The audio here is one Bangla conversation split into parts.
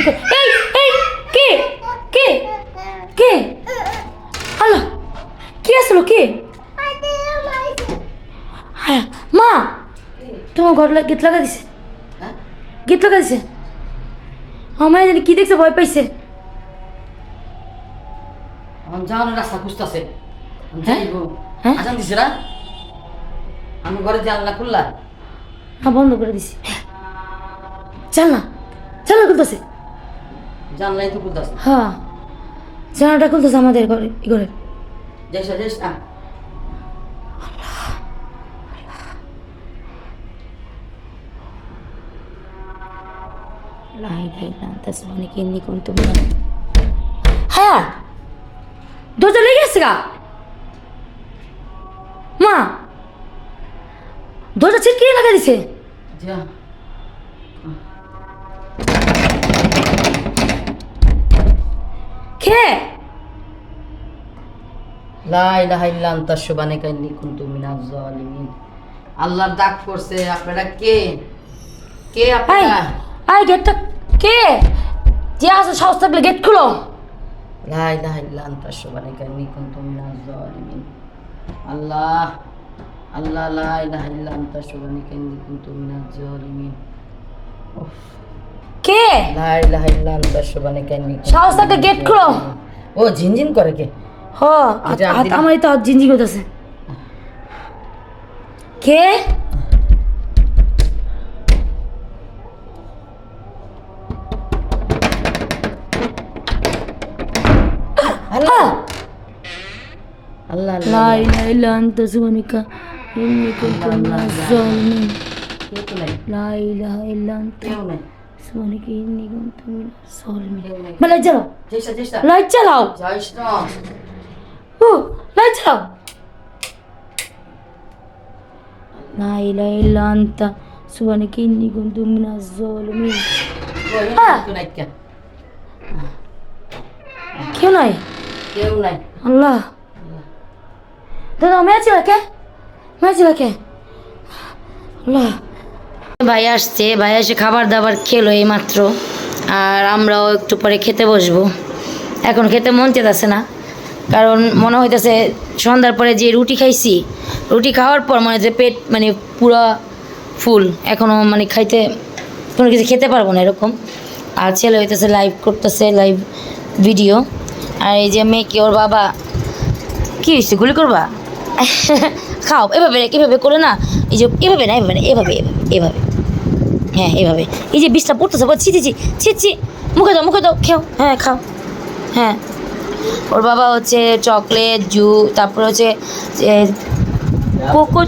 এই এই কে কে কে আল্লাহ কি আসলো কে হ্যাঁ মা তোমার ঘর গেট লাগা দিছে গেট লাগা দিছে আমার জানি কি দেখছে ভয় পাইছে যাওয়ানোর রাস্তা খুঁজতেছে হ্যাঁ আজান দিছে না আমি ঘরে জানলা খুললা হ্যাঁ বন্ধ করে দিছি জানলা জানলা খুলতেছে জানলাই তো খুলতেছে হ্যাঁ জানলাটা খুলতেছে আমাদের ঘরে ঘরে যাইস যাইস না হ্যাঁ দরজা লেগে গেছে গা মা দরজা ছিটকিয়ে লাগা দিছে যা খে লা ইলাহা ইল্লা আনতা সুবহানাকা ইন্নী কুনতু মিনাজ জালিমিন আল্লাহর ডাক করছে আপনারা কে কে আই আপনারা আই গেটটা কে যে আছে সাহস থাকলে গেট খুলো লা ইলাহা ইল্লা আনতা সুবহানাকা ইন্নী কুনতু মিনাজ জালিমিন আল্লাহ আল্লাহ লা ইলাহা ইল্লা আনতা সুবহানাকা ইন্নী কুনতু মিনাজ জালিমিন কে লা ইলাহা ইল্লা আনতা সুবহানাকা ইন্নী সাহস থাকলে গেট খুলো ও ঝিনঝিন করে কে হ আমারই তো জিঞ্জি করতেছে কে আল্লাহ আল্লাহ লা ইলাহা ইল্লা আনতা সুবহানাকা ইন্নী কুনতু মিনাজ জালিমিন লা ইলাহা ইল্লা আনতা সুবহানাকা ইন্নী কুনতু মিনাজ জালিমিন মানে জ্বালাও লাইট জ্বালাও ও লাইট জ্বালাও লা ইলাহা ইল্লা আনতা সুবহানাকা ইন্নী কুনতু মিনাজ জালিমিন কেউ নাই কেউ নাই আল্লাহ দাদা মেয়েছিল কে আল্লাহ ভাই আসছে ভাই এসে খাবার দাবার খেলো এই মাত্র আর আমরাও একটু পরে খেতে বসবো এখন খেতে মন চেতেছে না কারণ মনে হইতেছে সন্ধ্যার পরে যে রুটি খাইছি রুটি খাওয়ার পর মনে হচ্ছে পেট মানে পুরো ফুল এখনও মানে খাইতে কোনো কিছু খেতে পারবো না এরকম আর ছেলে হইতেছে লাইভ করতেছে লাইভ ভিডিও আর এই যে মেয়েকে ওর বাবা কী হয়েছে গুলি করবা খাও এভাবে করে না এই যে এভাবে না এভাবে হ্যাঁ এভাবে এই যে বিষটা পড়তেছে ছি মুখে দাও খেও হ্যাঁ খাও হ্যাঁ ওর বাবা হচ্ছে চকলেট তারপরে হচ্ছে কোকো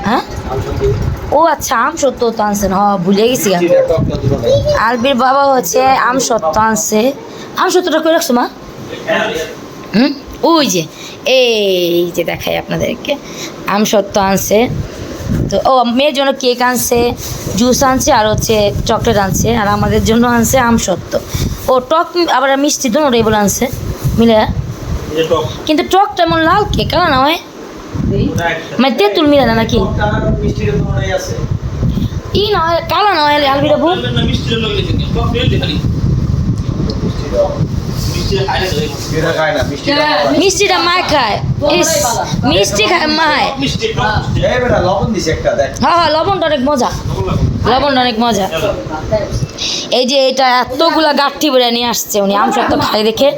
হ্যাঁ ও আচ্ছা আম সত্য তো আনছেন ভুলে গেছি আলবির বাবা হচ্ছে আম সত্য আনছে আম সত্যটা করে রাখছো মা ওই যে এই যে দেখাই আপনাদেরকে আম সত্য আনছে তো ও মেয়ের জন্য কেক আনছে জুস আনছে আর হচ্ছে চকলেট আনছে আর আমাদের জন্য আনছে আম সত্য ও টক আবার মিষ্টি দুটোই বলে আনছে মিলে কিন্তু টকটা এমন লাল কেক কালা না হয় মানে তেঁতুল মিলে না নাকি ই না হয় কালা না হয় আলবিরা বউ মিষ্টিটা মা খায় মিষ্টি খায় মায় হ্যাঁ লবণটা অনেক মজা এই যে এটা এতগুলা গাঠি করে নিয়ে আসছে উনি আম সত্য খাই দেখে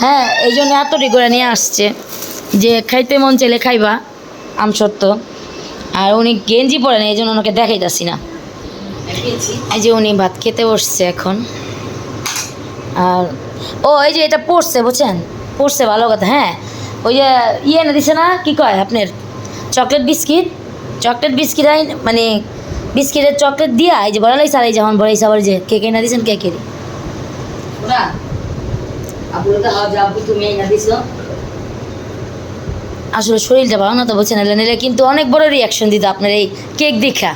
হ্যাঁ এই জন্য এতটি করে নিয়ে আসছে যে খাইতে মন চাইলে খাইবা আম সত্য আর উনি গেঞ্জি পরে না এই জন্য ওনাকে দেখাইতাছি না এই যে উনি ভাত খেতে বসছে এখন আর ও এই যে এটা পড়ছে বুঝছেন পড়ছে ভালো কথা হ্যাঁ ওই যে এনে দিছে না কি কয় আপনার চকলেট বিস্কিট মানে বিস্কিটের চকলেট দিয়া এই যে বড়ালাই সারাই যখন বড়াইছে আবার যে কেক এনে দিয়েছেন কেকেরই আসলে শরীরটা ভালো না তো বলছেন নিলে কিন্তু অনেক বড় রিয়াকশন দিত আপনার এই কেক দেখা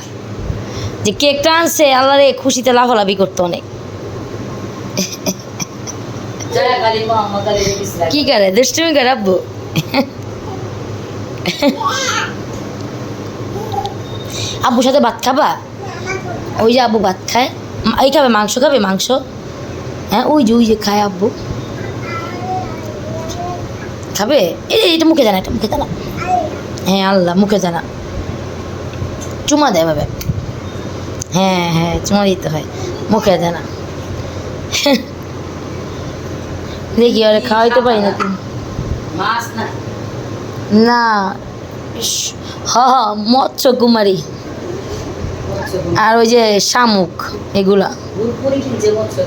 যে কেকটা আনছে আল্লাহ রে খুশিতে লাফালাফি করতো অনেক কি করে দুষ্টুমি করে আব্বু আব্বুর সাথে ভাত খাবা ওই যে আব্বু ভাত খায় এই খাবে মাংস হ্যাঁ ওই যে খায় আব্বু খাবে এটা মুখে জানা, এটা মুখে জানা। হ্যাঁ আল্লাহ মুখে জানা, চুমা দেয় ভাবে। হ্যাঁ হ্যাঁ চুমা দিতে হয়, মুখে জানা। দেখি আরে খাওয়াইতে পারি না তুমি। মাছ না না মৎস্য কুমারী আর ওই যে শামুক এগুলা ভুল করে কিনছে মৎস্য